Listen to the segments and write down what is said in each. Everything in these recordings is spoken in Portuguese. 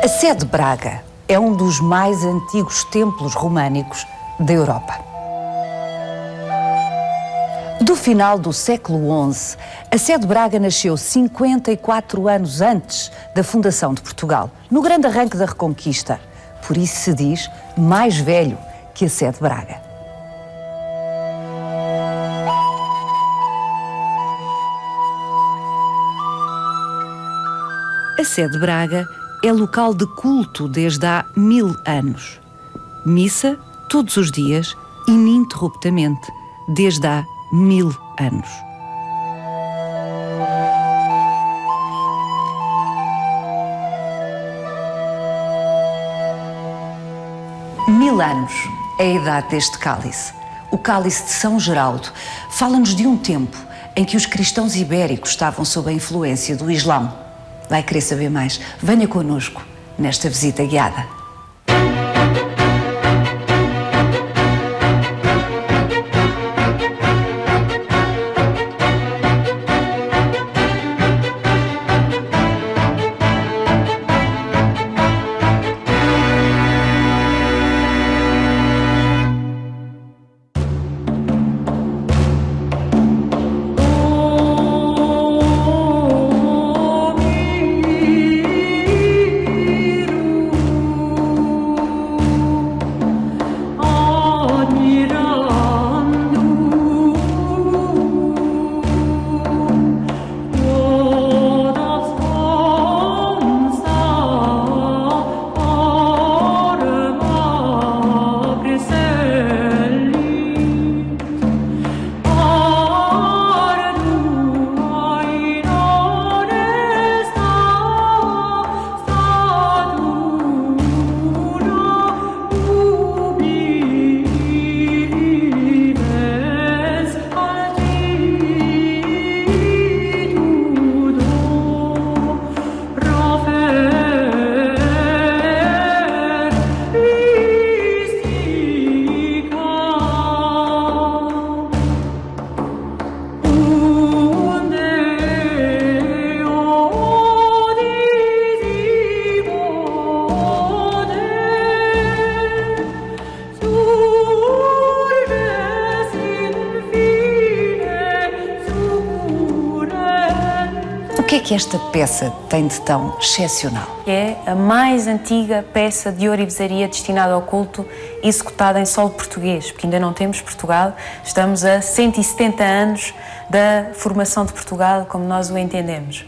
A Sé de Braga é um dos mais antigos templos românicos da Europa. Do final do século XI, a Sé de Braga nasceu 54 anos antes da fundação de Portugal, no grande arranque da Reconquista. Por isso se diz mais velho que a Sé de Braga. A Sé de Braga é local de culto desde há 1000 anos. Missa todos os dias, ininterruptamente, desde há 1000 anos. Mil anos é a idade deste cálice. O cálice de São Geraldo fala-nos de um tempo em que os cristãos ibéricos estavam sob a influência do Islão. Vai querer saber mais? Venha connosco nesta visita guiada. O que é que esta peça tem de tão excepcional? É a mais antiga peça de ourivesaria destinada ao culto executada em solo português, porque ainda não temos Portugal, estamos a 170 anos da formação de Portugal, como nós o entendemos.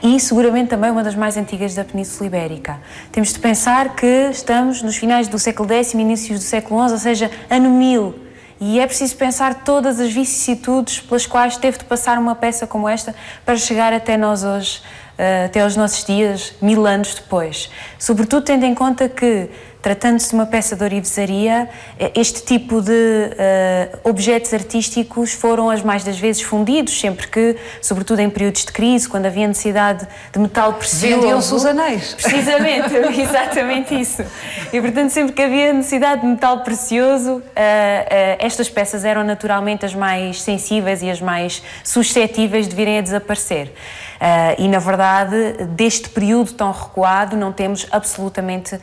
E seguramente também uma das mais antigas da Península Ibérica. Temos de pensar que estamos nos finais do século X e inícios do século XI, ou seja, ano 1000. E é preciso pensar todas as vicissitudes pelas quais teve de passar uma peça como esta para chegar até nós hoje, até aos nossos dias, 1000 anos depois. Sobretudo tendo em conta que, tratando-se de uma peça de ourivesaria, este tipo de objetos artísticos foram as mais das vezes fundidos, sempre que, sobretudo em períodos de crise, quando havia necessidade de metal precioso. Vendiam-se os anéis. Precisamente, exatamente isso. E, portanto, sempre que havia necessidade de metal precioso, estas peças eram naturalmente as mais sensíveis e as mais suscetíveis de virem a desaparecer. E, na verdade, deste período tão recuado, não temos absolutamente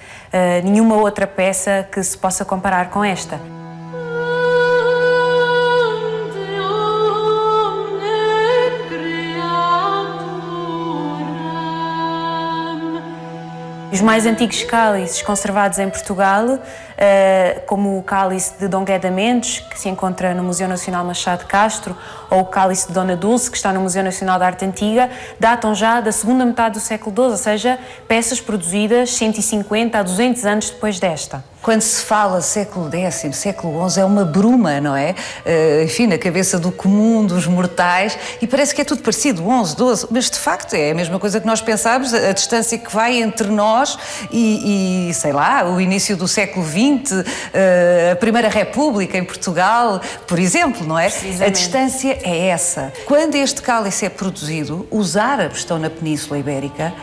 nenhuma outra peça que se possa comparar com esta. Os mais antigos cálices conservados em Portugal, como o cálice de Dom Gueda Mendes, que se encontra no Museu Nacional Machado de Castro, ou o cálice de Dona Dulce, que está no Museu Nacional de Arte Antiga, datam já da segunda metade do século XII, ou seja, peças produzidas 150 a 200 anos depois desta. Quando se fala século X, século XI, é uma bruma, não é? Enfim, na cabeça do comum, dos mortais, e parece que é tudo parecido, 11, 12, mas de facto é a mesma coisa que nós pensávamos, a distância que vai entre nós e sei lá, o início do século XX, a Primeira República em Portugal, por exemplo, não é? A distância é essa. Quando este cálice é produzido, os árabes estão na Península Ibérica,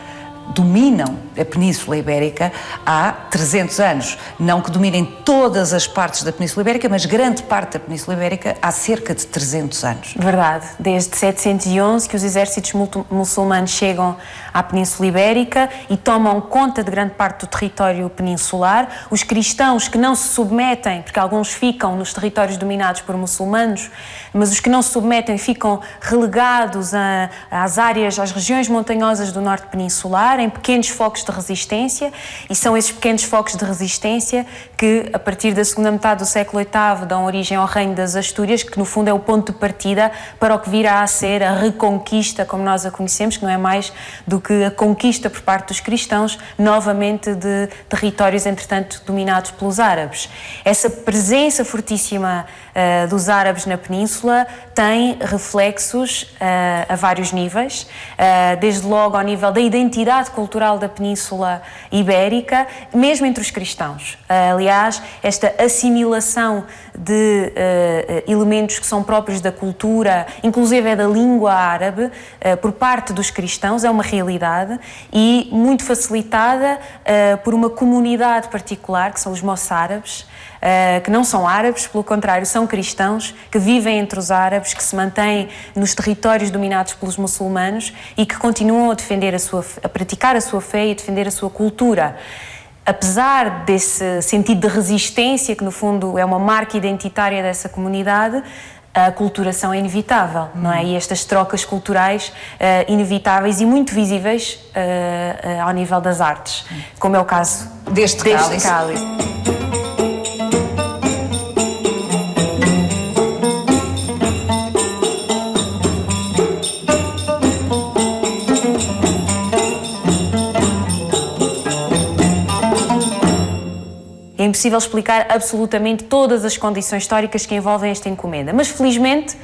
dominam a Península Ibérica há 300 anos. Não que dominem todas as partes da Península Ibérica, mas grande parte da Península Ibérica há cerca de 300 anos. Verdade. Desde 711 que os exércitos muçulmanos chegam à Península Ibérica e tomam conta de grande parte do território peninsular. Os cristãos que não se submetem, porque alguns ficam nos territórios dominados por muçulmanos, mas os que não se submetem ficam relegados às áreas, às regiões montanhosas do norte peninsular, em pequenos focos de resistência, e são esses pequenos focos de resistência que, a partir da segunda metade do século VIII, dão origem ao Reino das Astúrias, que no fundo é o ponto de partida para o que virá a ser a reconquista, como nós a conhecemos, que não é mais do que a conquista por parte dos cristãos, novamente de territórios, entretanto, dominados pelos árabes. Essa presença fortíssima dos árabes na península tem reflexos a vários níveis, desde logo ao nível da identidade cultural da Península Ibérica, mesmo entre os cristãos. Aliás, esta assimilação de elementos que são próprios da cultura, inclusive é da língua árabe, por parte dos cristãos, é uma realidade e muito facilitada por uma comunidade particular, que são os moçárabes, que não são árabes, pelo contrário, são cristãos, que vivem entre os árabes, que se mantêm nos territórios dominados pelos muçulmanos e que continuam a defender a praticar a sua fé e a defender a sua cultura. Apesar desse sentido de resistência, que no fundo é uma marca identitária dessa comunidade, a aculturação é inevitável, não é? E estas trocas culturais inevitáveis e muito visíveis ao nível das artes, como é o caso deste cálice. É impossível explicar absolutamente todas as condições históricas que envolvem esta encomenda, mas felizmente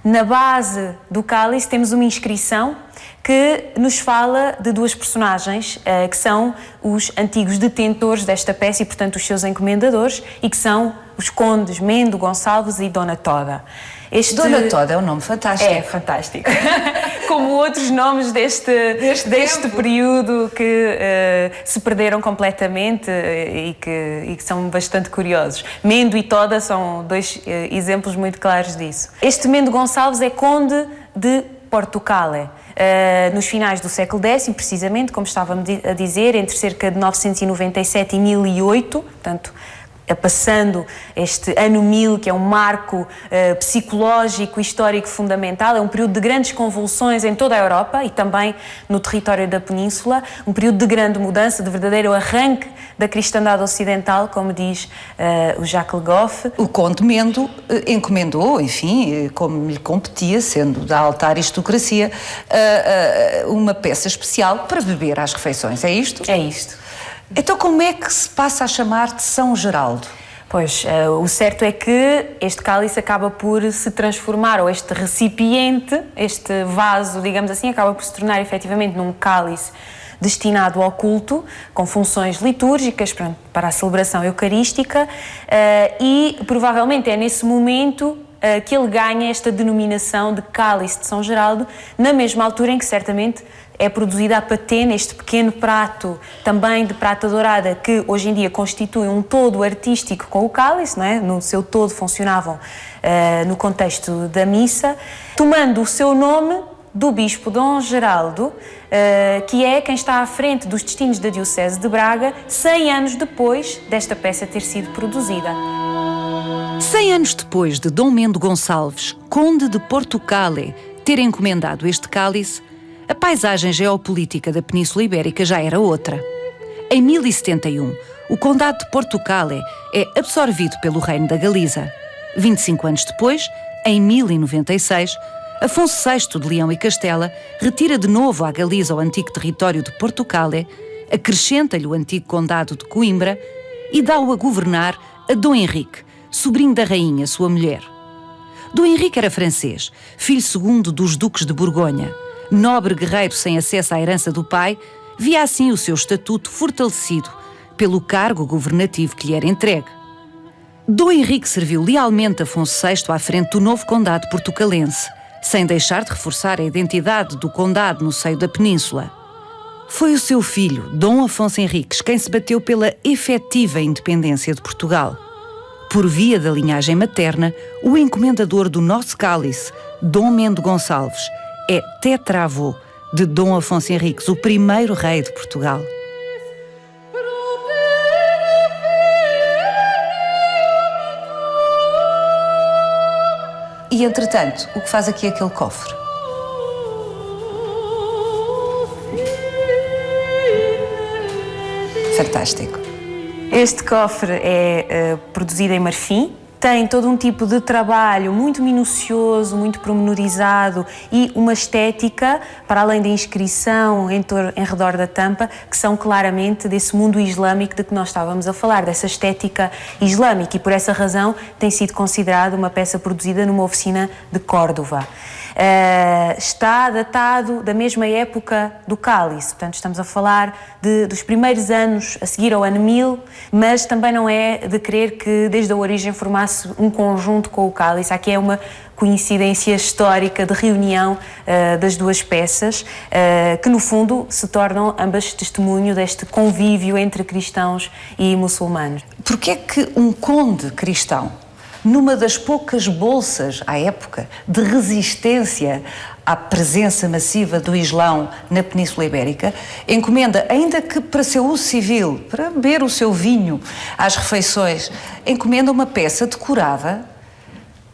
na base do cálice temos uma inscrição que nos fala de duas personagens que são os antigos detentores desta peça e, portanto, os seus encomendadores, e que são os condes Mendo Gonçalves e Dona Toda. Dona Toda é um nome fantástico. É fantástico. Como outros nomes deste período que se perderam completamente e que são bastante curiosos. Mendo e Toda são dois exemplos muito claros disso. Este Mendo Gonçalves é conde de Portucale. Nos finais do século X, precisamente, como estava a dizer, entre cerca de 997 e 1008, portanto, passando este ano 1000, que é um marco psicológico e histórico fundamental, é um período de grandes convulsões em toda a Europa e também no território da Península, um período de grande mudança, de verdadeiro arranque da cristandade ocidental, como diz o Jacques Le Goff. O conde Mendo encomendou, enfim, como lhe competia, sendo da alta aristocracia, uma peça especial para beber às refeições, é isto? É isto. Então como é que se passa a chamar de São Geraldo? Pois, o certo é que este cálice acaba por se transformar, ou este recipiente, este vaso, digamos assim, acaba por se tornar efetivamente num cálice destinado ao culto, com funções litúrgicas para a celebração eucarística, e provavelmente é nesse momento que ele ganha esta denominação de cálice de São Geraldo, na mesma altura em que certamente é produzida a patena, este pequeno prato, também de prata dourada, que hoje em dia constitui um todo artístico com o cálice, não é? No seu todo funcionavam no contexto da missa, tomando o seu nome do bispo Dom Geraldo, que é quem está à frente dos destinos da Diocese de Braga, 100 anos depois desta peça ter sido produzida. 100 anos depois de Dom Mendo Gonçalves, conde de Portucale, ter encomendado este cálice, a paisagem geopolítica da Península Ibérica já era outra. Em 1071, o Condado de Portucale é absorvido pelo Reino da Galiza. 25 anos depois, em 1096, Afonso VI de Leão e Castela retira de novo à Galiza o antigo território de Portucale, acrescenta-lhe o antigo Condado de Coimbra e dá-o a governar a Dom Henrique, sobrinho da rainha, sua mulher. Dom Henrique era francês, filho segundo dos duques de Borgonha. Nobre guerreiro sem acesso à herança do pai, via assim o seu estatuto fortalecido pelo cargo governativo que lhe era entregue. Dom Henrique serviu lealmente Afonso VI à frente do novo condado portucalense, sem deixar de reforçar a identidade do condado no seio da península. Foi o seu filho, Dom Afonso Henriques, quem se bateu pela efetiva independência de Portugal. Por via da linhagem materna, o encomendador do nosso cálice, Dom Mendo Gonçalves, é tetravô de Dom Afonso Henriques, o primeiro rei de Portugal. E, entretanto, o que faz aqui aquele cofre? Fantástico. Este cofre é produzido em marfim, tem todo um tipo de trabalho muito minucioso, muito pormenorizado e uma estética, para além da inscrição em redor da tampa, que são claramente desse mundo islâmico de que nós estávamos a falar, dessa estética islâmica, e por essa razão tem sido considerado uma peça produzida numa oficina de Córdoba. Está datado da mesma época do cálice, portanto estamos a falar dos primeiros anos a seguir ao ano 1000, mas também não é de crer que desde a origem formasse um conjunto com o cálice. Aqui é uma coincidência histórica de reunião das duas peças, que no fundo se tornam ambas testemunho deste convívio entre cristãos e muçulmanos. Porquê é que um conde cristão, numa das poucas bolsas, à época, de resistência à presença massiva do Islão na Península Ibérica, encomenda, ainda que para seu uso civil, para beber o seu vinho às refeições, encomenda uma peça decorada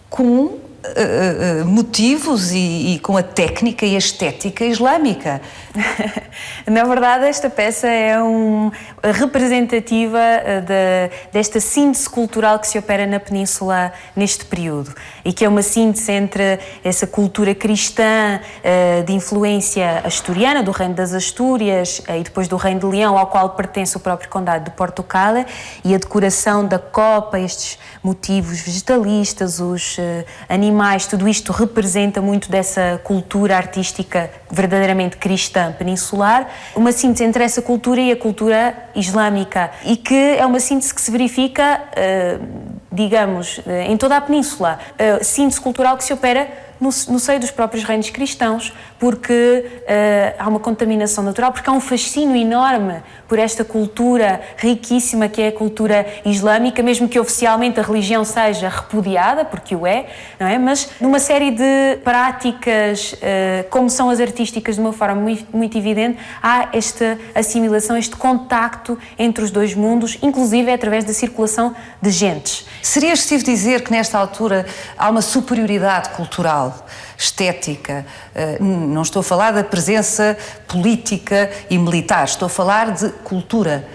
com motivos e com a técnica e a estética islâmica? Na verdade, esta peça é representativa desta síntese cultural que se opera na Península neste período, e que é uma síntese entre essa cultura cristã de influência asturiana, do Reino das Astúrias e depois do Reino de Leão, ao qual pertence o próprio Condado de Portugal, e a decoração da copa, estes motivos vegetalistas, os animais, tudo isto representa muito dessa cultura artística verdadeiramente cristã peninsular, uma síntese entre essa cultura e a cultura islâmica, e que é uma síntese que se verifica, digamos, em toda a península, síntese cultural que se opera no seio dos próprios reinos cristãos, porque há uma contaminação natural, porque há um fascínio enorme por esta cultura riquíssima que é a cultura islâmica, mesmo que oficialmente a religião seja repudiada, porque o é, não é? Mas numa série de práticas, como são as artísticas, de uma forma muito evidente, há esta assimilação, este contacto entre os dois mundos, inclusive através da circulação de gentes. Seria excessivo dizer que nesta altura há uma superioridade cultural, estética? Não estou a falar da presença política e militar, estou a falar de cultura,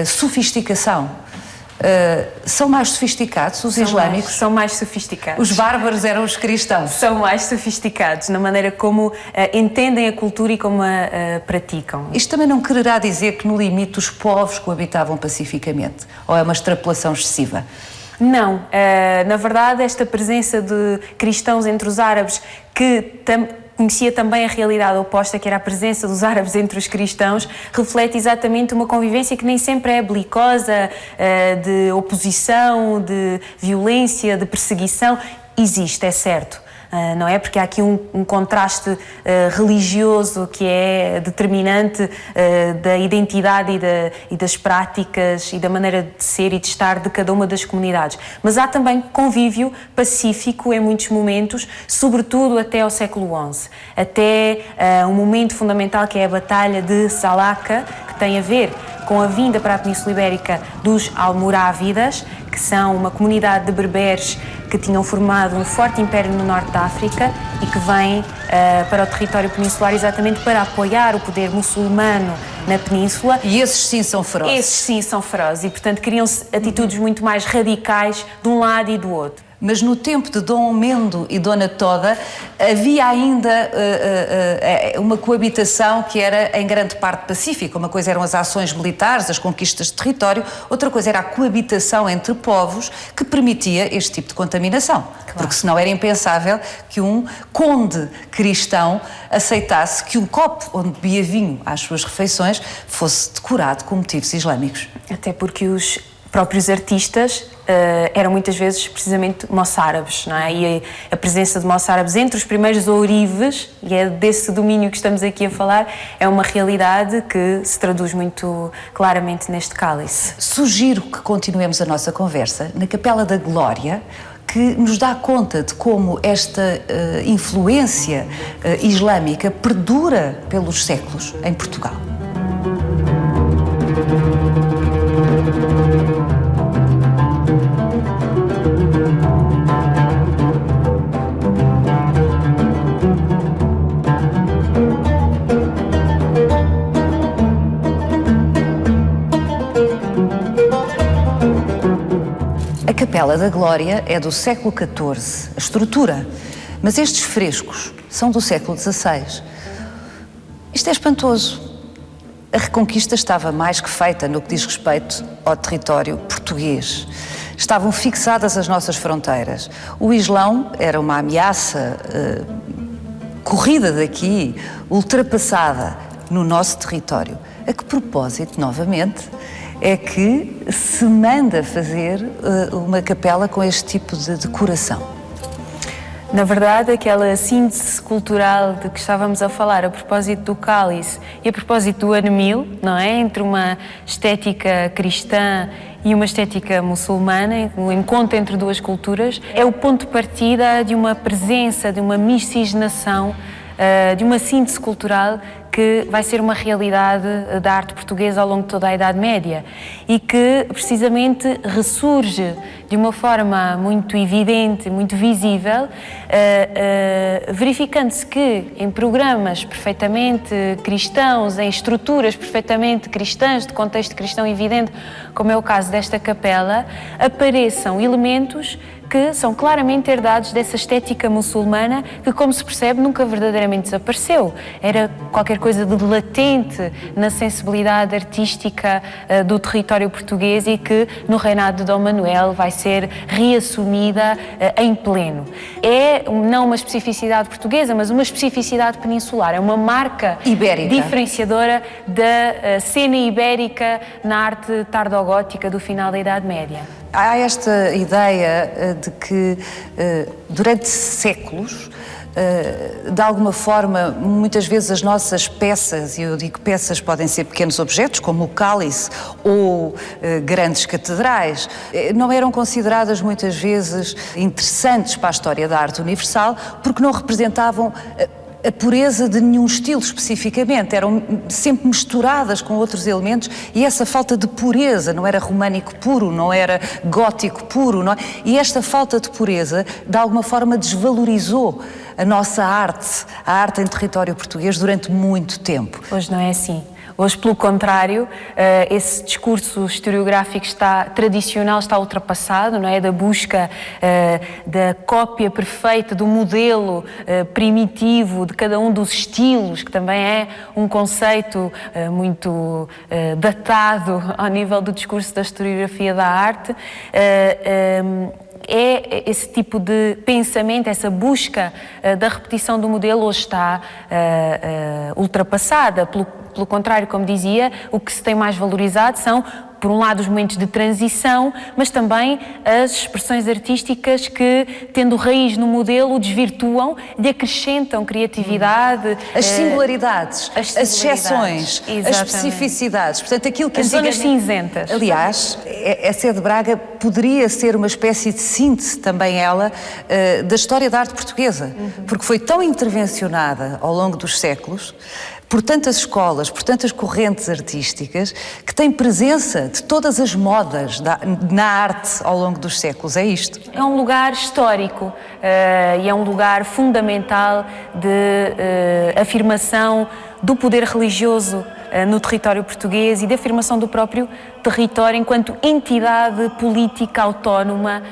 sofisticação. São mais sofisticados os islâmicos? São mais sofisticados. Os bárbaros eram os cristãos? São mais sofisticados na maneira como entendem a cultura e como a praticam. Isto também não quererá dizer que no limite os povos coabitavam pacificamente? Ou é uma extrapolação excessiva? Não, na verdade esta presença de cristãos entre os árabes, que conhecia também a realidade oposta, que era a presença dos árabes entre os cristãos, reflete exatamente uma convivência que nem sempre é belicosa, de oposição, de violência, de perseguição. Existe, é certo. Não é? Porque há aqui um contraste religioso que é determinante da identidade e das práticas e da maneira de ser e de estar de cada uma das comunidades. Mas há também convívio pacífico em muitos momentos, sobretudo até ao século XI, até um momento fundamental que é a Batalha de Salaca, que tem a ver com a vinda para a Península Ibérica dos almorávidas, que são uma comunidade de berberes que tinham formado um forte império no norte da África e que vêm para o território peninsular exatamente para apoiar o poder muçulmano na península. E esses sim são ferozes? Esses sim são ferozes e, portanto, criam-se atitudes muito mais radicais de um lado e do outro. Mas no tempo de Dom Mendo e Dona Toda havia ainda uma coabitação que era em grande parte pacífica. Uma coisa eram as ações militares, as conquistas de território, outra coisa era a coabitação entre povos que permitia este tipo de contaminação. Claro. Porque senão era impensável que um conde cristão aceitasse que um copo onde bebia vinho às suas refeições fosse decorado com motivos islâmicos. Até porque os próprios artistas eram muitas vezes precisamente moçárabes, não é? E a presença de moçárabes entre os primeiros ourives, e é desse domínio que estamos aqui a falar, é uma realidade que se traduz muito claramente neste cálice. Sugiro que continuemos a nossa conversa na Capela da Glória, que nos dá conta de como esta influência islâmica perdura pelos séculos em Portugal. A Capela da Glória é do século XIV, a estrutura, mas estes frescos são do século XVI. Isto é espantoso. A reconquista estava mais que feita no que diz respeito ao território português. Estavam fixadas as nossas fronteiras. O Islão era uma ameaça corrida daqui, ultrapassada no nosso território. A que propósito, novamente, é que se manda fazer uma capela com este tipo de decoração? Na verdade, aquela síntese cultural de que estávamos a falar a propósito do cálice e a propósito do ano 1000, não é? Entre uma estética cristã e uma estética muçulmana, um encontro entre duas culturas, é o ponto de partida de uma presença, de uma miscigenação, de uma síntese cultural que vai ser uma realidade da arte portuguesa ao longo de toda a Idade Média e que precisamente ressurge de uma forma muito evidente, muito visível, verificando-se que em programas perfeitamente cristãos, em estruturas perfeitamente cristãs, de contexto cristão evidente, como é o caso desta capela, apareçam elementos que são claramente herdados dessa estética muçulmana que, como se percebe, nunca verdadeiramente desapareceu. Era qualquer coisa de latente na sensibilidade artística do território português e que, no reinado de Dom Manuel, vai ser reassumida em pleno. É não uma especificidade portuguesa, mas uma especificidade peninsular. É uma marca ibérica, diferenciadora da cena ibérica na arte tardogótica do final da Idade Média. Há esta ideia de que durante séculos, de alguma forma, muitas vezes as nossas peças, e eu digo peças, podem ser pequenos objetos, como o cálice ou grandes catedrais, não eram consideradas muitas vezes interessantes para a história da arte universal porque não representavam a pureza de nenhum estilo especificamente, eram sempre misturadas com outros elementos e essa falta de pureza, não era românico puro, não era gótico puro, não é? E esta falta de pureza de alguma forma desvalorizou a nossa arte, a arte em território português durante muito tempo. Hoje não é assim. Hoje, pelo contrário, esse discurso historiográfico tradicional está ultrapassado, não é? Da busca da cópia perfeita do modelo primitivo de cada um dos estilos, que também é um conceito muito datado ao nível do discurso da historiografia da arte. É esse tipo de pensamento, essa busca da repetição do modelo hoje está ultrapassada. Pelo contrário, como dizia, o que se tem mais valorizado são, por um lado, os momentos de transição, mas também as expressões artísticas que, tendo raiz no modelo, o desvirtuam, lhe acrescentam criatividade. As singularidades, as exceções, exatamente, as especificidades. Portanto, aquilo que as zonas cinzentas. Aliás, a Sé de Braga poderia ser uma espécie de síntese, também ela, da história da arte portuguesa, porque foi tão intervencionada ao longo dos séculos, por tantas escolas, por tantas correntes artísticas, que tem presença de todas as modas na arte ao longo dos séculos. É isto. É um lugar histórico e é um lugar fundamental de afirmação do poder religioso no território português e de afirmação do próprio território enquanto entidade política autónoma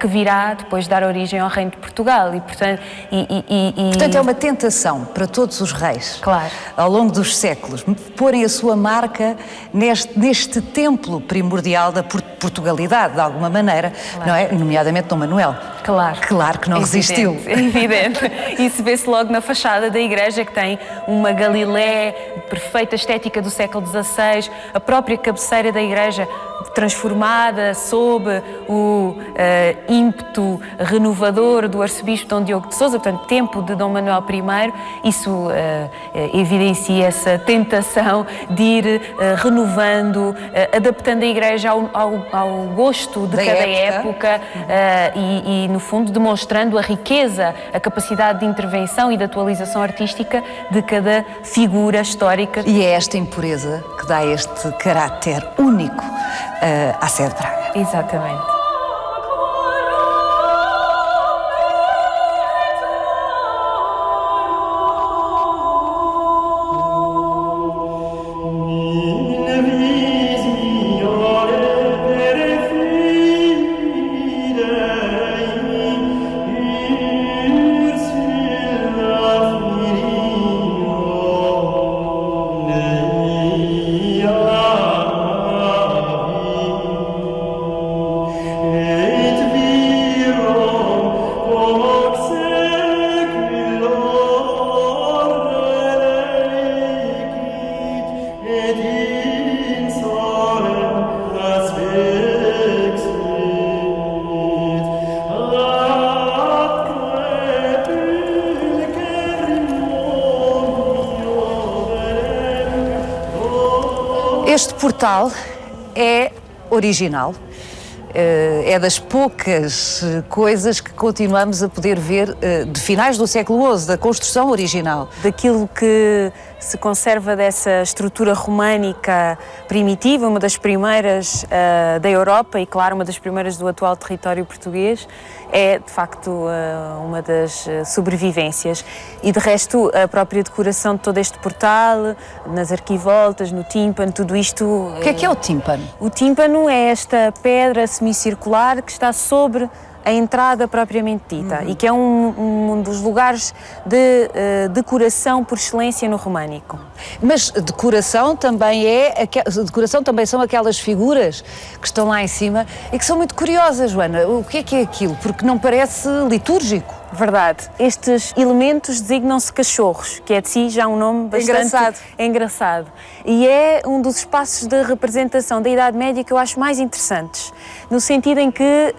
que virá depois dar origem ao Reino de Portugal. E, portanto, é uma tentação para todos os reis, claro, ao longo dos séculos, porem a sua marca neste templo primordial da Portugalidade, de alguma maneira, claro, não é? Nomeadamente Dom Manuel. Claro que não resistiu. É evidente. Isso vê-se logo na fachada da igreja, que tem uma Galilé, perfeita estética do século XVI, a própria cabeceira da igreja transformada sob o ímpeto renovador do arcebispo Dom Diogo de Sousa, portanto, tempo de Dom Manuel I. Isso evidencia essa tentação de ir renovando, adaptando a igreja ao gosto de cada época e, no fundo, demonstrando a riqueza, a capacidade de intervenção e de atualização artística de cada figura histórica. E é esta impureza que dá este caráter único à Sé de Braga. Exatamente. Este portal é original, é das poucas coisas que continuamos a poder ver de finais do século XI, da construção original. Daquilo que se conserva dessa estrutura românica primitiva, uma das primeiras da Europa e, claro, uma das primeiras do atual território português, é, de facto, uma das sobrevivências. E, de resto, a própria decoração de todo este portal, nas arquivoltas, no tímpano, tudo isto... O que é o tímpano? O tímpano é esta pedra semicircular que está sobre a entrada propriamente dita e que é um dos lugares de decoração por excelência no românico. Mas decoração também são aquelas figuras que estão lá em cima e que são muito curiosas, Joana. O que é aquilo? Porque não parece litúrgico. Verdade. Estes elementos designam-se cachorros, que é de si já um nome bastante engraçado. E é um dos espaços de representação da Idade Média que eu acho mais interessantes, no sentido em que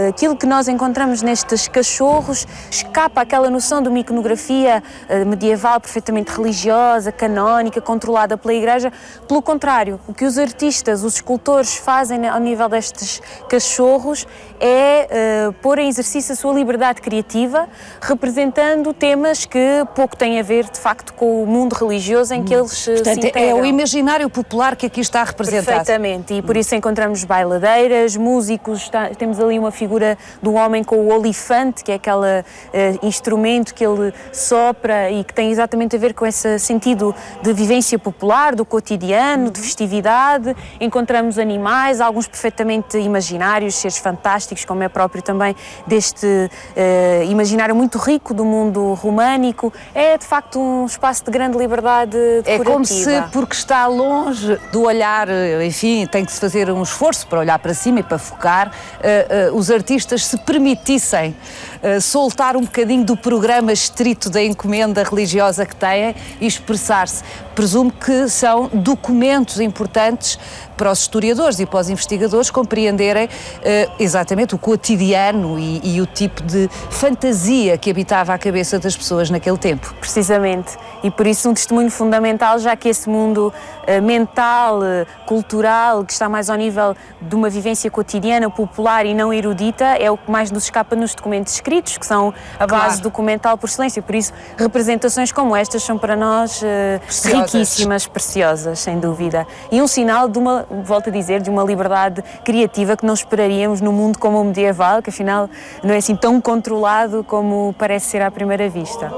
aquilo que nós encontramos nestes cachorros escapa àquela noção de uma iconografia medieval perfeitamente religiosa, canónica, controlada pela Igreja. Pelo contrário, o que os artistas, os escultores fazem ao nível destes cachorros é pôr em exercício a sua liberdade criativa, representando temas que pouco têm a ver, de facto, com o mundo religioso em que eles se integram. É o imaginário popular que aqui está representado. Perfeitamente, e por isso encontramos bailadeiras, músicos, temos ali uma figura do homem com o olifante, que é aquele instrumento que ele sopra e que tem exatamente a ver com esse sentido de vivência popular, do cotidiano, de festividade. Encontramos animais, alguns perfeitamente imaginários, seres fantásticos, como é próprio também deste imaginário muito rico do mundo românico. É, de facto, um espaço de grande liberdade decorativa. É como se, porque está longe do olhar, enfim, tem que se fazer um esforço para olhar para cima e para focar, os artistas se permitissem soltar um bocadinho do programa estrito da encomenda religiosa que têm e expressar-se. Presumo que são documentos importantes para os historiadores e para os investigadores compreenderem exatamente o cotidiano e o tipo de fantasia que habitava a cabeça das pessoas naquele tempo. Precisamente. E por isso um testemunho fundamental, já que esse mundo mental, cultural, que está mais ao nível de uma vivência cotidiana, popular e não erudita, é o que mais nos escapa nos documentos escritos, que são a base documental por excelência. Por isso, representações como estas são para nós riquíssimas, preciosas, sem dúvida. E um sinal de uma, volto a dizer, de uma liberdade criativa que não esperaríamos num mundo como o medieval, que afinal não é assim tão controlado como parece ser à primeira vista.